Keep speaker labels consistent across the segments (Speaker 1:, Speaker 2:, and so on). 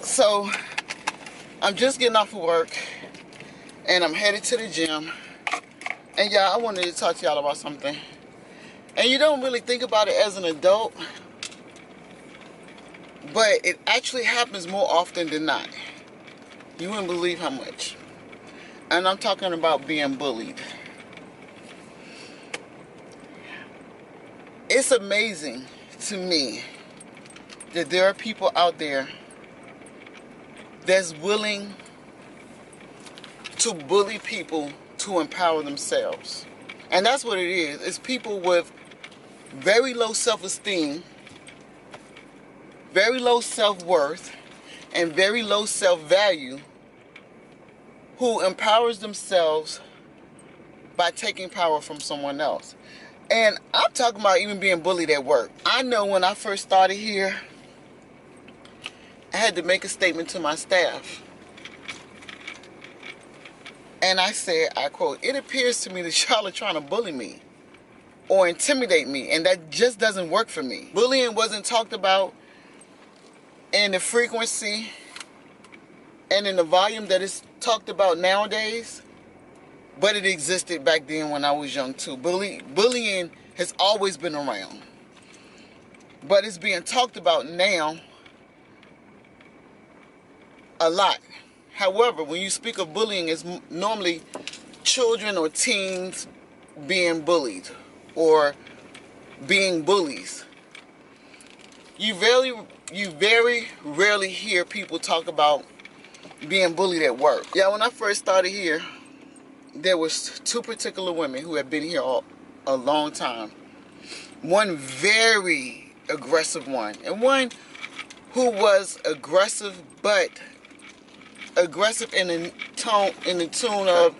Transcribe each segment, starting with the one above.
Speaker 1: So I'm just getting off of work and I'm headed to the gym. And y'all, I wanted to talk to y'all about something. And you don't really think about it as an adult, but it actually happens more often than not. You wouldn't believe how much. And I'm talking about being bullied. It's amazing to me that there are people out there that's willing to bully people to empower themselves. And that's what it is. It's people with very low self-esteem, very low self-worth, and very low self-value who empowers themselves by taking power from someone else. And I'm talking about even being bullied at work. I know when I first started here, I had to make a statement to my staff. And I said, I quote, "It appears to me that y'all are trying to bully me or intimidate me, and that just doesn't work for me." Bullying wasn't talked about in the frequency and in the volume that it's talked about nowadays, but it existed back then when I was young too. Bullying has always been around, but it's being talked about now a lot. However, when you speak of bullying, it's normally children or teens being bullied or being bullies. You very rarely hear people talk about being bullied at work. Yeah, when I first started here, there was two particular women who had been here a long time. One very aggressive one, and one who was aggressive, but aggressive in the tune of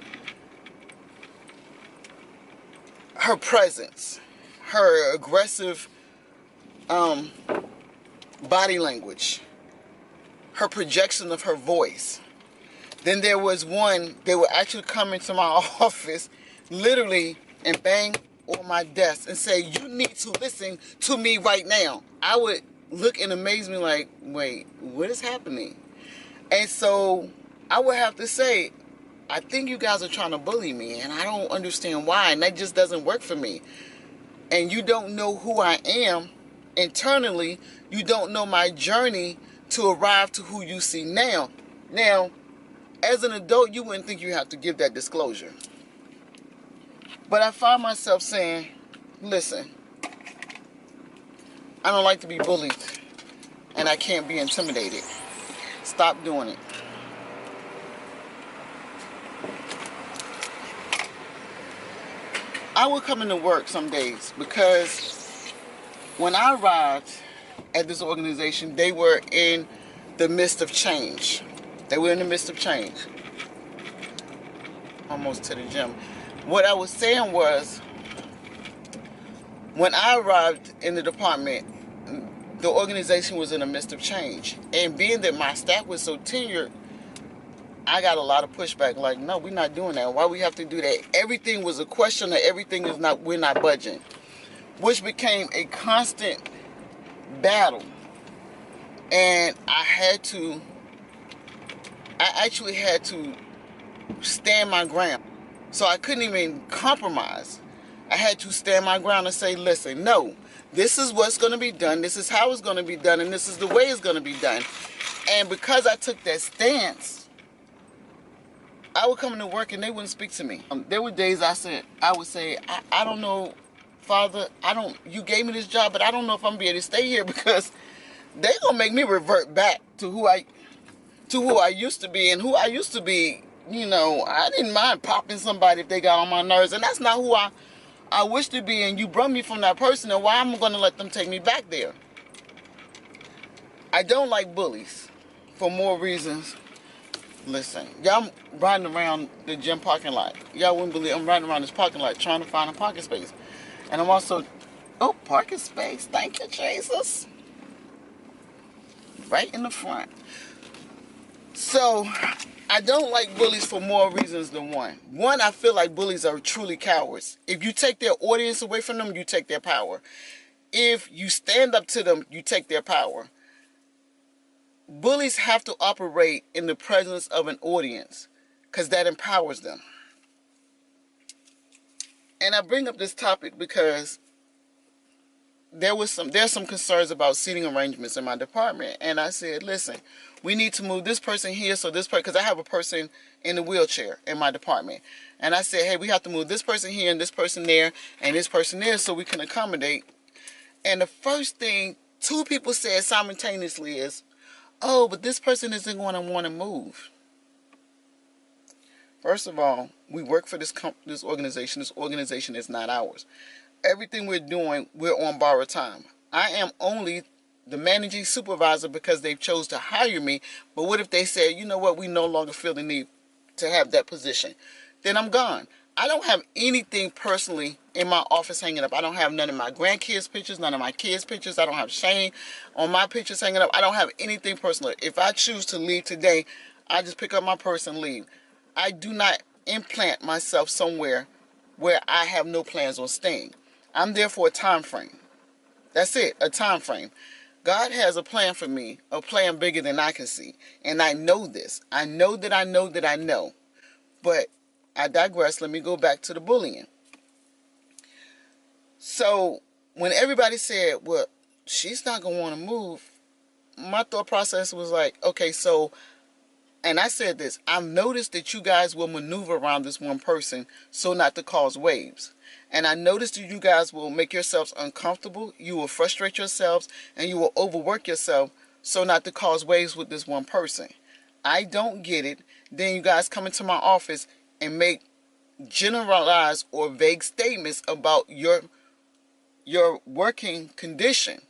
Speaker 1: her presence, her aggressive body language, her projection of her voice. Then there was one, they would actually come into my office literally and bang on my desk and say, "You need to listen to me right now." I would look in amazement like, wait, what is happening? And so I would have to say, I think you guys are trying to bully me, and I don't understand why, and that just doesn't work for me. And you don't know who I am internally. You don't know my journey to arrive to who you see now. Now, as an adult, you wouldn't think you have to give that disclosure. But I find myself saying, listen, I don't like to be bullied, and I can't be intimidated. Stop doing it. I would come into work some days because when I arrived at this organization, they were in the midst of change. They were in the midst of change. Almost to the gym. What I was saying was, when I arrived in the department, the organization was in the midst of change. And being that my staff was so tenured, I got a lot of pushback. Like, no, we're not doing that. Why we have to do that? Everything was a question of everything is not, we're not budging. Which became a constant battle. And I actually had to stand my ground. So I couldn't even compromise. I had to stand my ground and say, listen, no, this is what's going to be done. This is how it's going to be done. And this is the way it's going to be done. And because I took that stance, I would come into work and they wouldn't speak to me. There were days I would say, I don't know, Father, you gave me this job, but I don't know if I'm going to be able to stay here because they're going to make me revert back to who I used to be. And who I used to be, you know, I didn't mind popping somebody if they got on my nerves. And that's not who I wish to be. And you brought me from that person, and why am I going to let them take me back there? I don't like bullies for more reasons. Listen, y'all, I'm riding around the gym parking lot. Y'all wouldn't believe I'm riding around this parking lot trying to find a parking space. And I'm also, oh, parking space. Thank you, Jesus. Right in the front. So, I don't like bullies for more reasons than one. One, I feel like bullies are truly cowards. If you take their audience away from them, you take their power. If you stand up to them, you take their power. bullies have to operate in the presence of an audience because that empowers them. And I bring up this topic because there's some concerns about seating arrangements in my department, and I said, listen, we need to move this person here, so this person, because I have a person in a wheelchair in my department, and I said, hey, we have to move this person here and this person there and this person there so we can accommodate. And the first thing two people said simultaneously is, oh, but this person isn't going to want to move. First of all, we work for this organization. This organization is not ours. Everything we're doing, we're on borrowed time. I am only the managing supervisor because they've chose to hire me. But what if they say, you know what, we no longer feel the need to have that position? Then I'm gone. I don't have anything personally in my office hanging up. I don't have none of my grandkids' pictures, none of my kids' pictures. I don't have Shane on my pictures hanging up. I don't have anything personal. If I choose to leave today, I just pick up my purse and leave. I do not implant myself somewhere where I have no plans on staying. I'm there for a time frame. That's it, a time frame. God has a plan for me, a plan bigger than I can see. And I know this. I know that I know that I know. But I digress. Let me go back to the bullying. So when everybody said, well, she's not going to want to move, my thought process was like, okay, so, and I said this, I've noticed that you guys will maneuver around this one person so not to cause waves. And I noticed that you guys will make yourselves uncomfortable, you will frustrate yourselves, and you will overwork yourself so not to cause waves with this one person. I don't get it. Then you guys come into my office and make generalized or vague statements about your working condition.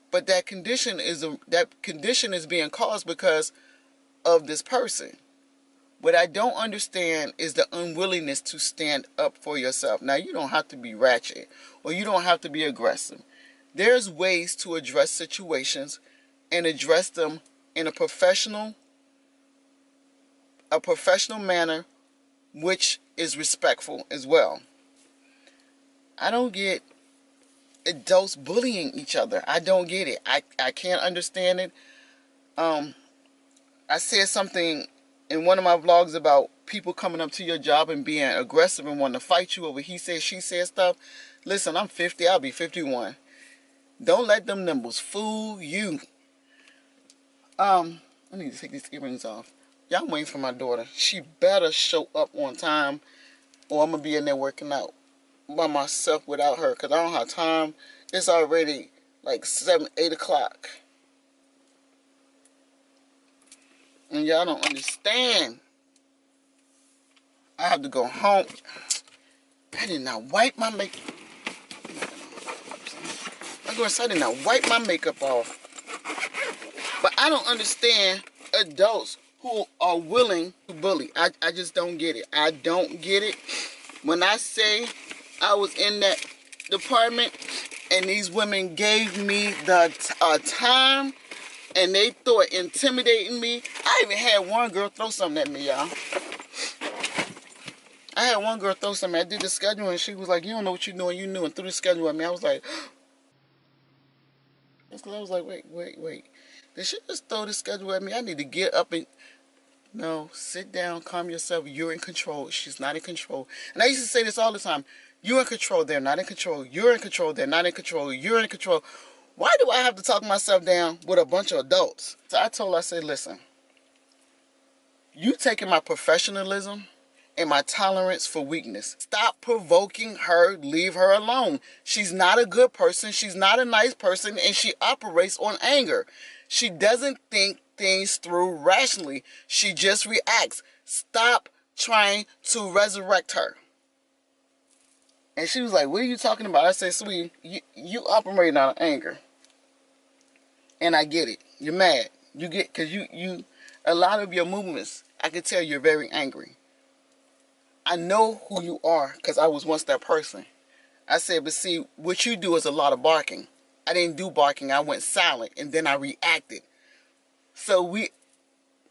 Speaker 1: But that condition is being caused because of this person. What I don't understand is the unwillingness to stand up for yourself. Now, you don't have to be ratchet or you don't have to be aggressive. There's ways to address situations and address them in a professional manner, which is respectful as well. I don't get adults bullying each other. I don't get it. I can't understand it. I said something in one of my vlogs about people coming up to your job and being aggressive and wanting to fight you over he said, she said stuff. Listen, I'm 50. I'll be 51. Don't let them nimbles fool you. I need to take these earrings off. Yeah, I'm waiting for my daughter. She better show up on time or I'm going to be in there working out by myself without her because I don't have time. It's already like 7, 8 o'clock. And y'all don't understand. I have to go home. I did not wipe my makeup. I did not wipe my makeup off. But I don't understand adults who are willing to bully. I just don't get it. I don't get it. When I say I was in that department and these women gave me the time and they thought intimidating me. I even had one girl throw something at me, y'all. I had one girl throw something. I did the schedule and she was like, you don't know what you're doing. You knew, and threw the schedule at me. I was like, wait. Did she just throw the schedule at me? I need to get up and... No, sit down, calm yourself. You're in control. She's not in control. And I used to say this all the time. You're in control. They're not in control. You're in control. They're not in control. You're in control. Why do I have to talk myself down with a bunch of adults? So I said, listen, you taking my professionalism and my tolerance for weakness. Stop provoking her. Leave her alone. She's not a good person. She's not a nice person. And she operates on anger. She doesn't think things through rationally. She just reacts. Stop trying to resurrect her. And she was like, what are you talking about? I said, sweetie, you operating out of anger. And I get it. You're mad. You get, because you, a lot of your movements, I can tell you're very angry. I know who you are because I was once that person. I said, but see, what you do is a lot of barking. I didn't do barking. I went silent and then I reacted. So we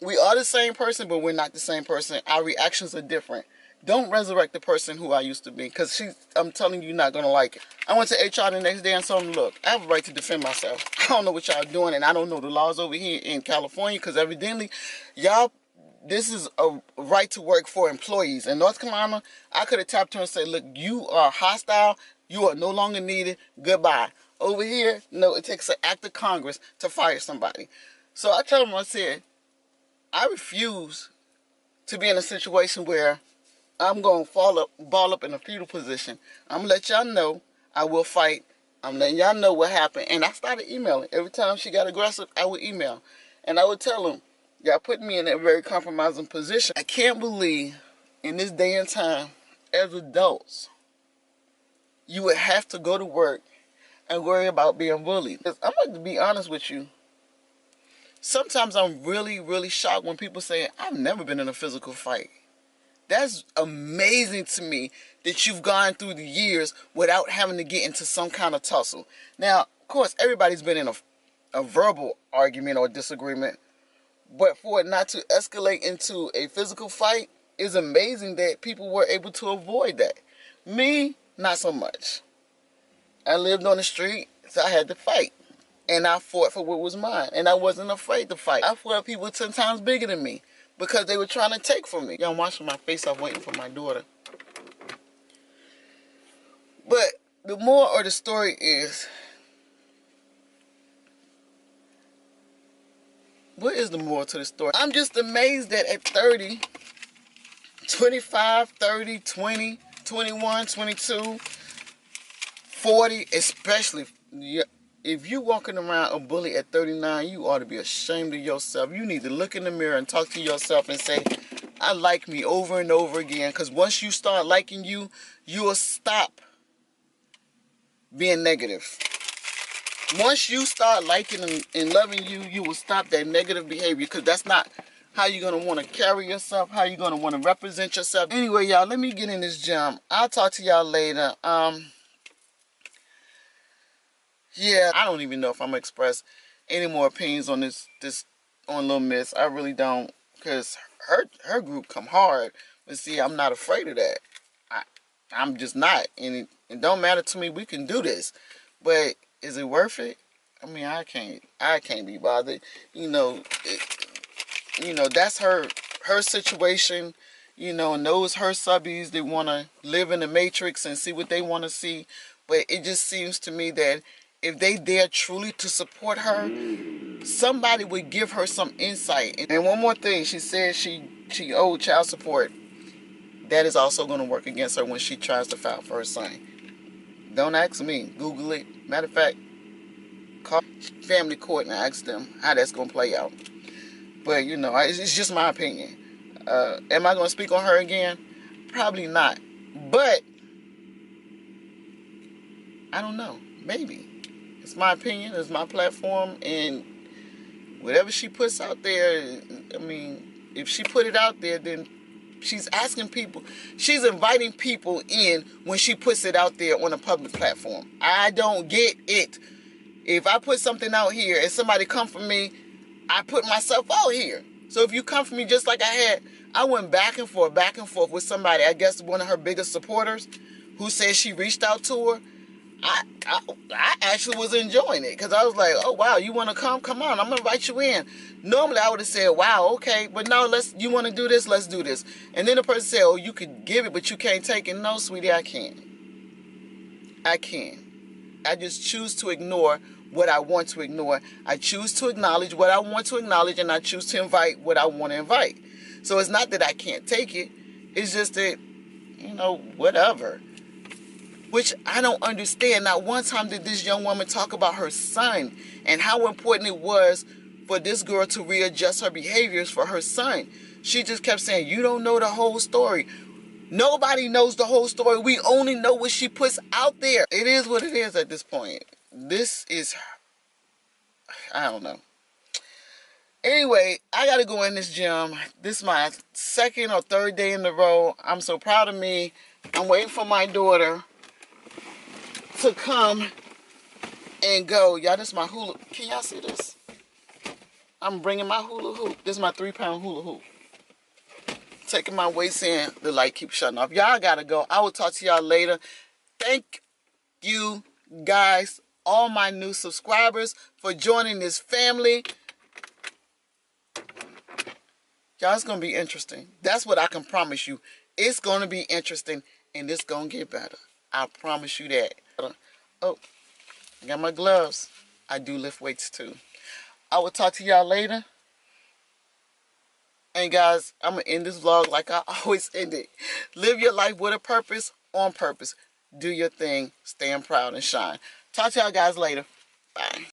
Speaker 1: are the same person, but we're not the same person. Our reactions are different. Don't resurrect the person who I used to be because I'm telling you, you're not going to like it. I went to HR the next day and told them, look, I have a right to defend myself. don't know what y'all doing, and I don't know the laws over here in California, because evidently, y'all, this is a right to work for employees. In North Carolina, I could have tapped her and said, look, you are hostile. You are no longer needed. Goodbye. Over here, no, it takes an act of Congress to fire somebody. So I told him, I said, I refuse to be in a situation where I'm going to ball up in a fetal position. I'm going to let y'all know I will fight. I'm letting y'all know what happened. And I started emailing. Every time she got aggressive, I would email. And I would tell them, y'all put me in a very compromising position. I can't believe in this day and time, as adults, you would have to go to work and worry about being bullied. I'm going to be honest with you. Sometimes I'm really, really shocked when people say, I've never been in a physical fight. That's amazing to me that you've gone through the years without having to get into some kind of tussle. Now, of course, everybody's been in a verbal argument or disagreement, but for it not to escalate into a physical fight is amazing that people were able to avoid that. Me, not so much. I lived on the street, so I had to fight. And I fought for what was mine. And I wasn't afraid to fight. I fought people 10 times bigger than me because they were trying to take from me. Y'all, I'm washing my face off waiting for my daughter. But the moral of the story is, what is the moral to the story? I'm just amazed that at 30, 25, 30, 20, 21, 22, 40, especially, if you walking around a bully at 39, you ought to be ashamed of yourself. You need to look in the mirror and talk to yourself and say, I like me over and over again. Because once you start liking you, you will stop being negative. Once you start liking and loving you, you will stop that negative behavior, because that's not how you're going to want to carry yourself, how you're going to want to represent yourself. Anyway, y'all, let me get in this gym. I'll talk to y'all later. Yeah, I don't even know if I'm going to express any more opinions on this on Lil Miss. I really don't, because her group come hard. But see, I'm not afraid of that. I'm just not. And it don't matter to me. We can do this. But is it worth it? I mean, I can't be bothered. That's her situation, and those her subbies, they want to live in the matrix and see what they want to see. But it just seems to me that if they dare truly to support her, somebody would give her some insight. And one more thing, she said she owed child support. That is also going to work against her when she tries to file for her son. Don't ask me. Google it. Matter of fact, call family court and ask them how that's going to play out. But, it's just my opinion. Am I going to speak on her again? Probably not. But, I don't know. Maybe. It's my opinion. It's my platform. And whatever she puts out there, I mean, if she put it out there, then she's asking people. She's inviting people in when she puts it out there on a public platform. I don't get it. If I put something out here and somebody come for me, I put myself out here. So if you come for me just like I went back and forth with somebody, I guess one of her biggest supporters, who said she reached out to her. I actually was enjoying it, because I was like, oh, wow, you want to come? Come on, I'm going to invite you in. Normally, I would have said, wow, okay, but no, you want to do this? Let's do this. And then the person said, oh, you could give it, but you can't take it. No, sweetie, I can't. I just choose to ignore what I want to ignore. I choose to acknowledge what I want to acknowledge, and I choose to invite what I want to invite. So it's not that I can't take it. It's just that, whatever. Which I don't understand. Not one time did this young woman talk about her son and how important it was for this girl to readjust her behaviors for her son. She just kept saying, you don't know the whole story. Nobody knows the whole story. We only know what she puts out there. It is what it is at this point. This is, I don't know. Anyway, I got to go in this gym. This is my second or third day in a row. I'm so proud of me. I'm waiting for my daughter to come and go. Y'all, this is my hula. Can y'all see this? I'm bringing my hula hoop. This is my 3-pound hula hoop. Taking my weights in. The light keeps shutting off. Y'all gotta go. I will talk to y'all later. Thank you guys all my new subscribers for joining this family. Y'all, it's going to be interesting. That's what I can promise you. It's going to be interesting, and it's going to get better. I promise you that. Oh, I got my gloves. I do lift weights too. I will talk to y'all later. And guys, I'm going to end this vlog like I always end it. Live your life with a purpose, on purpose. Do your thing. Stand proud and shine. Talk to y'all guys later. Bye.